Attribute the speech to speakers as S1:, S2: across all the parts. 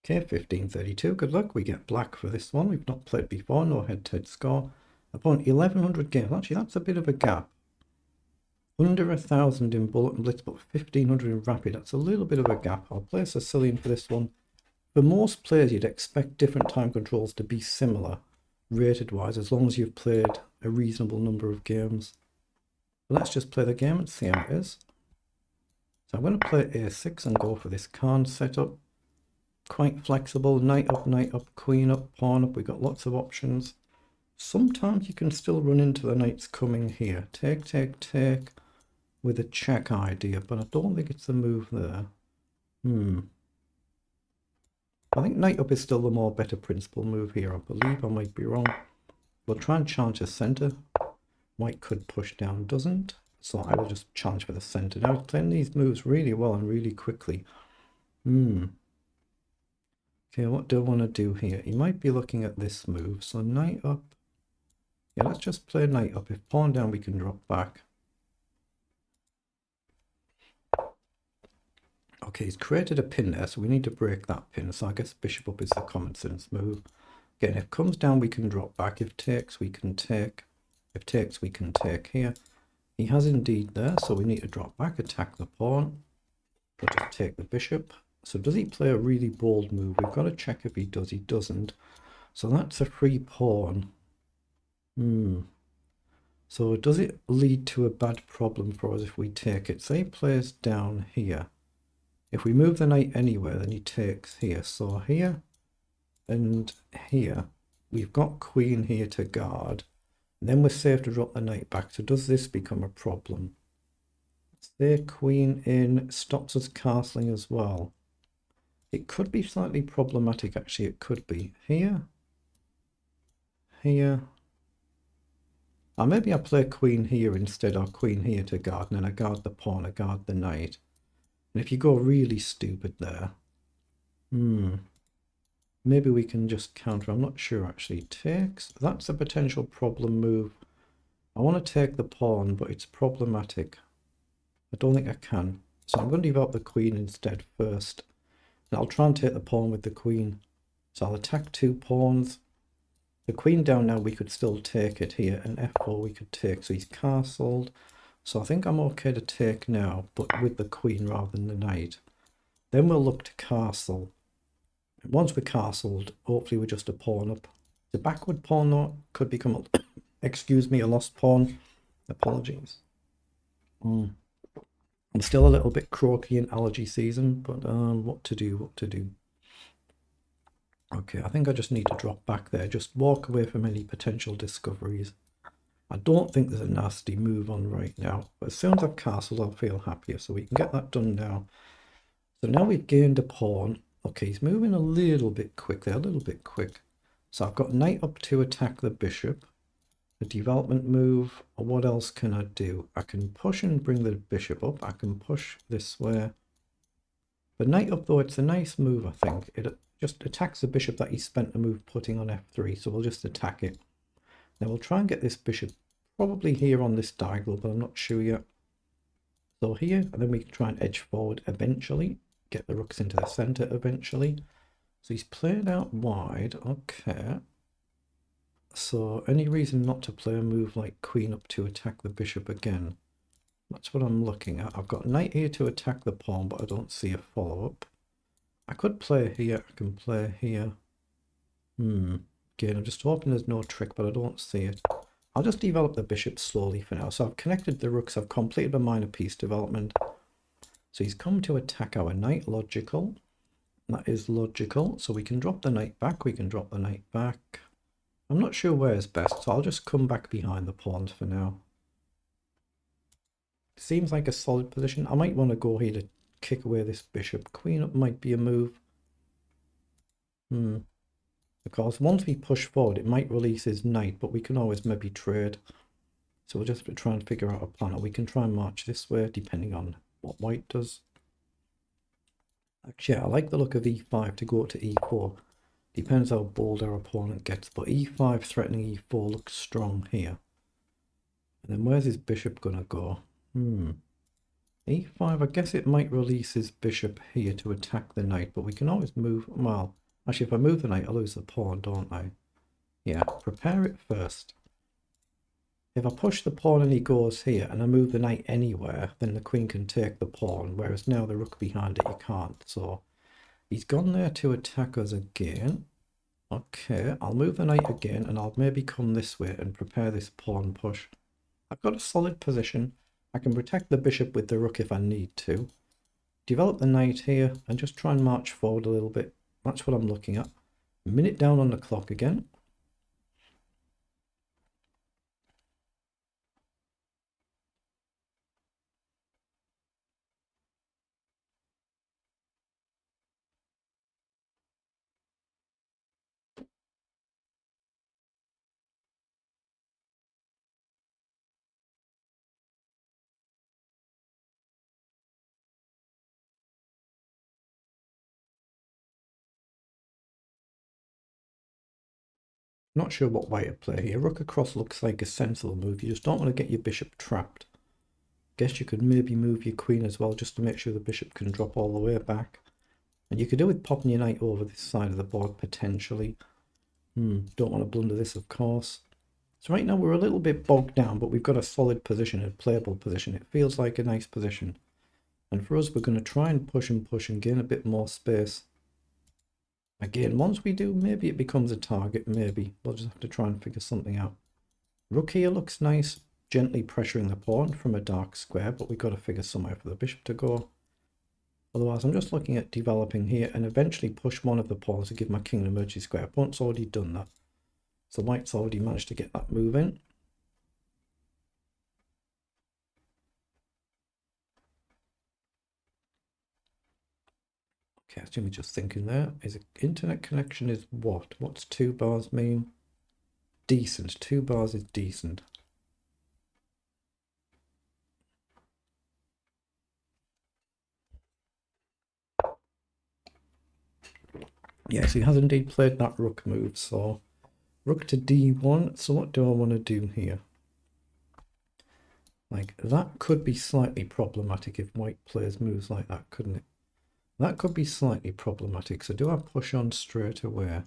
S1: Okay, 1532. Good luck. We get black for this one. We've not played before. No head-to-head score. Upon 1100 games. Actually, that's a bit of a gap. Under 1000 in Bullet and Blitz, but 1500 in Rapid. That's a little bit of a gap. I'll play Sicilian for this one. For most players, you'd expect different time controls to be similar, rated-wise, as long as you've played a reasonable number of games. But let's just play the game and see how it is. So I'm going to play a6 and go for this Khan setup. Quite flexible. Knight up, queen up, pawn up. We've got lots of options. Sometimes you can still run into the knights coming here. Take, take, take with a check idea, but I don't think it's the move there. I think knight up is still the more better principal move here. I believe I might be wrong. We'll try and challenge the center. White could push down, doesn't. So I will just challenge for the center. Now, playing these moves really well and really quickly. Okay, what do I want to do here? He might be looking at this move. So knight up. Yeah, let's just play knight up. If pawn down, we can drop back. Okay, he's created a pin there, so we need to break that pin. So I guess bishop up is the common sense move. Again, if comes down, we can drop back. If takes, we can take. If takes, we can take here. He has indeed there, so we need to drop back, attack the pawn. We'll just take the bishop. So does he play a really bold move? We've got to check if he does. He doesn't. So that's a free pawn. So does it lead to a bad problem for us if we take it? Say he plays down here. If we move the knight anywhere, then he takes here. So here and here, we've got queen here to guard. And then we're safe to drop the knight back. So does this become a problem? Say queen in stops us castling as well. It could be slightly problematic, actually. It could be here, here. Or maybe I play queen here instead, or queen here to guard, and then I guard the pawn, I guard the knight. And if you go really stupid there, maybe we can just counter. I'm not sure, actually. Takes, that's a potential problem move. I want to take the pawn, but it's problematic. I don't think I can. So I'm going to develop the queen instead first. And I'll try and take the pawn with the queen. So I'll attack two pawns. The queen down now, we could still take it here. And f4 we could take. So he's castled. So I think I'm okay to take now, but with the queen rather than the knight. Then we'll look to castle. And once we're castled, hopefully we're just a pawn up. The backward pawn though could become, excuse me, a lost pawn. Apologies. I'm still a little bit croaky in allergy season, but what to do. Okay, I think I just need to drop back there. Just walk away from any potential discoveries. I don't think there's a nasty move on right now, but as soon as I've castled, I'll feel happier. So we can get that done now. So now we've gained a pawn. Okay, he's moving a little bit quick there, a little bit quick. So I've got knight up to attack the bishop. A development move. Or what else can I do? I can push and bring the bishop up. I can push this way. But knight up, though, it's a nice move, I think. It just attacks the bishop that he spent a move putting on f3. So we'll just attack it. Now we'll try and get this bishop probably here on this diagonal, but I'm not sure yet. So here, and then we can try and edge forward eventually. Get the rooks into the center eventually. So he's played out wide. Okay. So any reason not to play a move like queen up to attack the bishop again? That's what I'm looking at. I've got knight here to attack the pawn, but I don't see a follow-up. I could play here. I can play here. Again, I'm just hoping there's no trick, but I don't see it. I'll just develop the bishop slowly for now. So I've connected the rooks. I've completed a minor piece development. So he's come to attack our knight. Logical. That is logical. So we can drop the knight back. We can drop the knight back. I'm not sure where is best, so I'll just come back behind the pawns for now. Seems like a solid position. I might want to go here to kick away this bishop. Queen up might be a move. Because once we push forward, it might release his knight, but we can always maybe trade. So we'll just have to try and figure out a plan. Or we can try and march this way, depending on what white does. Actually, I like the look of e5 to go to e4. Depends how bold our opponent gets, but e5 threatening e4 looks strong here. And then where's his bishop gonna go? e5, I guess it might release his bishop here to attack the knight, but we can always move, well, actually if I move the knight I lose the pawn, don't I? Yeah, prepare it first. If I push the pawn and he goes here and I move the knight anywhere, then the queen can take the pawn, whereas now the rook behind it you can't. So he's gone there to attack us again. Okay, I'll move the knight again and I'll maybe come this way and prepare this pawn push. I've got a solid position. I can protect the bishop with the rook if I need to. Develop the knight here and just try and march forward a little bit. That's what I'm looking at. A minute down on the clock again. Not sure what way to play here. Rook across looks like a sensible move. You just don't want to get your bishop trapped. Guess you could maybe move your queen as well just to make sure the bishop can drop all the way back. And you could do with popping your knight over this side of the board potentially. Don't want to blunder this, of course. So right now we're a little bit bogged down, but we've got a solid position, a playable position. It feels like a nice position. And for us, we're going to try and push and gain a bit more space. Again, once we do, maybe it becomes a target, maybe. We'll just have to try and figure something out. Rook here looks nice, gently pressuring the pawn from a dark square, but we've got to figure somewhere for the bishop to go. Otherwise, I'm just looking at developing here and eventually push one of the pawns to give my king an emergency square. Opponent's already done that. So white's already managed to get that move in. Okay, Jimmy's just thinking there. Is internet connection is what? What's 2 bars mean? Decent. 2 bars is decent. Yes, he has indeed played that rook move, so rook to d1. So what do I want to do here? Like, that could be slightly problematic if white plays moves like that, couldn't it? That could be slightly problematic. So do I push on straight away?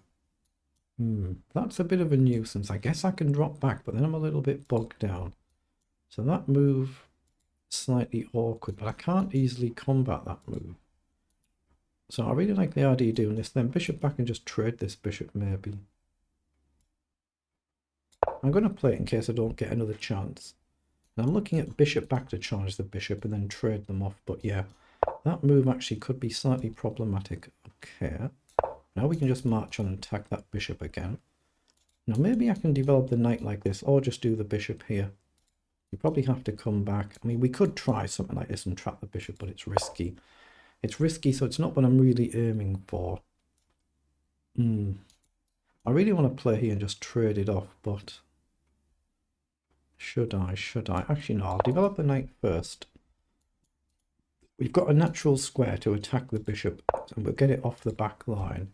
S1: That's a bit of a nuisance. I guess I can drop back, but then I'm a little bit bogged down. So that move, slightly awkward, but I can't easily combat that move. So I really like the idea of doing this. Then bishop back and just trade this bishop maybe. I'm going to play it in case I don't get another chance. And I'm looking at bishop back to charge the bishop and then trade them off. But yeah, that move actually could be slightly problematic. Okay. Now we can just march on and attack that bishop again. Now maybe I can develop the knight like this or just do the bishop here. You probably have to come back. I mean, we could try something like this and trap the bishop, but it's risky. It's risky, so it's not what I'm really aiming for. I really want to play here and just trade it off, but should I? Actually, no, I'll develop the knight first. We've got a natural square to attack the bishop, and we'll get it off the back line.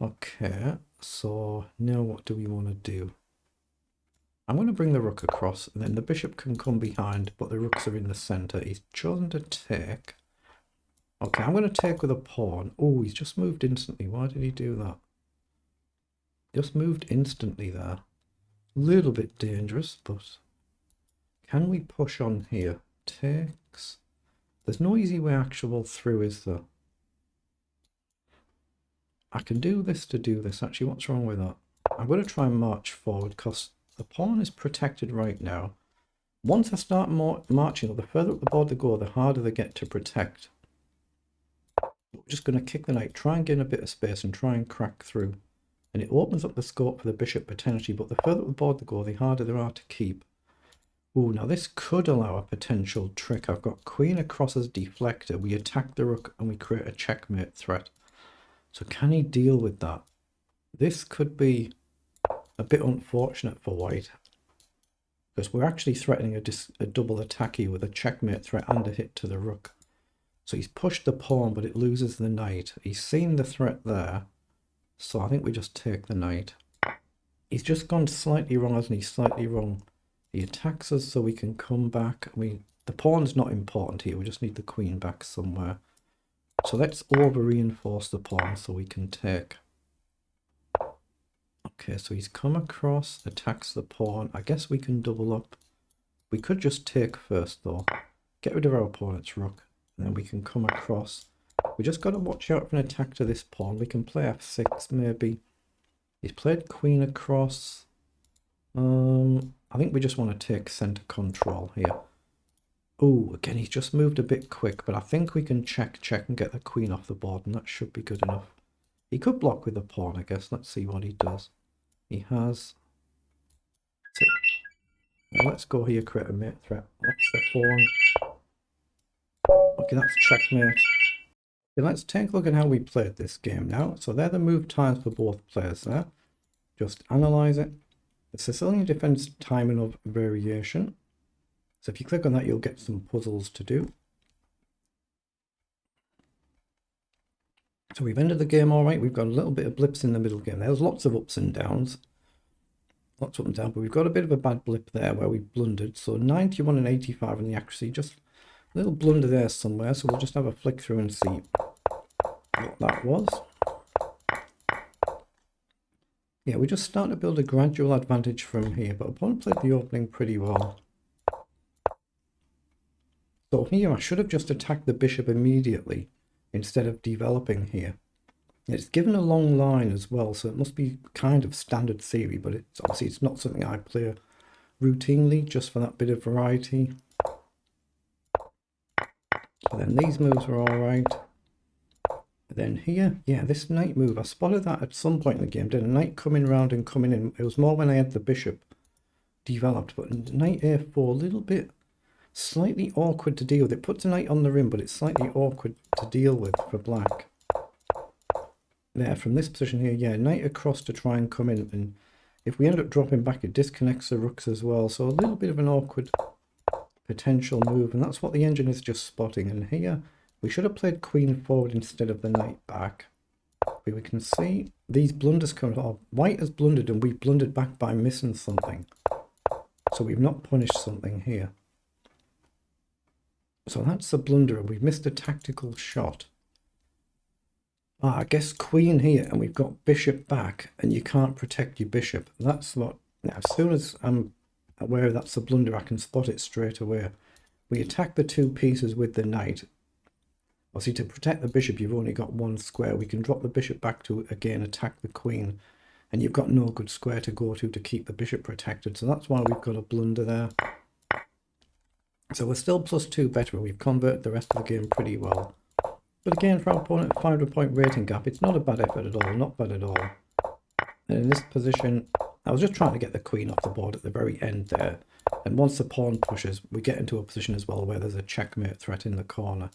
S1: Okay, so now what do we want to do? I'm going to bring the rook across, and then the bishop can come behind, but the rooks are in the center. He's chosen to take. Okay, I'm going to take with a pawn. Oh, he's just moved instantly. Why did he do that? Just moved instantly there. A little bit dangerous, but can we push on here? Takes. There's no easy way actual through, is there? I can do this to do this. Actually, what's wrong with that? I'm going to try and march forward because the pawn is protected right now. Once I start marching, the further up the board they go, the harder they get to protect. We're just going to kick the knight, try and gain a bit of space and try and crack through. And it opens up the scope for the bishop potentially, but the further up the board they go, the harder they are to keep. Oh, now this could allow a potential trick. I've got queen across as deflector. We attack the rook and we create a checkmate threat. So can he deal with that? This could be a bit unfortunate for white, because we're actually threatening a double attack here with a checkmate threat and a hit to the rook. So he's pushed the pawn, but it loses the knight. He's seen the threat there. So I think we just take the knight. He's just gone slightly wrong, hasn't he? Slightly wrong. He attacks us so we can come back. The pawn's not important here, we just need the queen back somewhere. So let's over reinforce the pawn so we can take. Okay, so he's come across, attacks the pawn. I guess we can double up. We could just take first though. Get rid of our opponent's rook, and then we can come across. We just got to watch out for an attack to this pawn. We can play f6 maybe. He's played queen across. I think we just want to take center control here. Oh, again, he's just moved a bit quick, but I think we can check and get the queen off the board, and that should be good enough. He could block with the pawn, I guess. Let's see what he does. He has... Now let's go here, create a mate threat. That's the pawn. Okay, that's checkmate. Okay, let's take a look at how we played this game now. So they're the move times for both players there. Just analyze it. The Sicilian defense timing of variation. So if you click on that, you'll get some puzzles to do. So we've ended the game all right. We've got a little bit of blips in the middle game. There's lots of ups and downs. Lots of up and down, but we've got a bit of a bad blip there where we blundered. So 91 and 85 in the accuracy, just a little blunder there somewhere. So we'll just have a flick through and see what that was. Yeah, we just start to build a gradual advantage from here, but opponent played the opening pretty well. So here I should have just attacked the bishop immediately instead of developing here. It's given a long line as well, so it must be kind of standard theory, but it's obviously it's not something I play routinely, just for that bit of variety. But then these moves are all right. Then here, yeah, this knight move, I spotted that at some point in the game. Did a knight coming round and coming in. It was more when I had the bishop developed, but knight a4, a little bit slightly awkward to deal with. It puts a knight on the rim, but it's slightly awkward to deal with for black. There, from this position here, yeah, knight across to try and come in, and if we end up dropping back, it disconnects the rooks as well, so a little bit of an awkward potential move, and that's what the engine is just spotting. And here, we should have played queen forward instead of the knight back. But we can see these blunders come off. White has blundered, and we blundered back by missing something, so we've not punished something here. So that's the blunder, and we've missed a tactical shot. I guess queen here, and we've got bishop back, and you can't protect your bishop. That's what, now, as soon as I'm aware that's a blunder, I can spot it straight away. We attack the two pieces with the knight. Obviously, to protect the bishop, you've only got one square. We can drop the bishop back to, again, attack the queen, and you've got no good square to go to keep the bishop protected. So that's why we've got a blunder there. So we're still +2 better. We've converted the rest of the game pretty well. But again, for our opponent, 500-point rating gap, it's not a bad effort at all, not bad at all. And in this position, I was just trying to get the queen off the board at the very end there. And once the pawn pushes, we get into a position as well where there's a checkmate threat in the corner.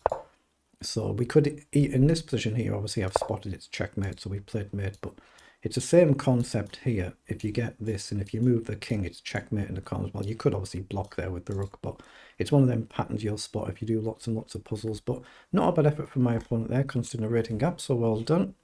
S1: So we could, in this position here, obviously I've spotted it's checkmate, so we played mate, but it's the same concept here. If you get this, and if you move the king, it's checkmate in the corner as well. You could obviously block there with the rook, but it's one of them patterns you'll spot if you do lots and lots of puzzles. But not a bad effort from my opponent there, considering the rating gap, so well done.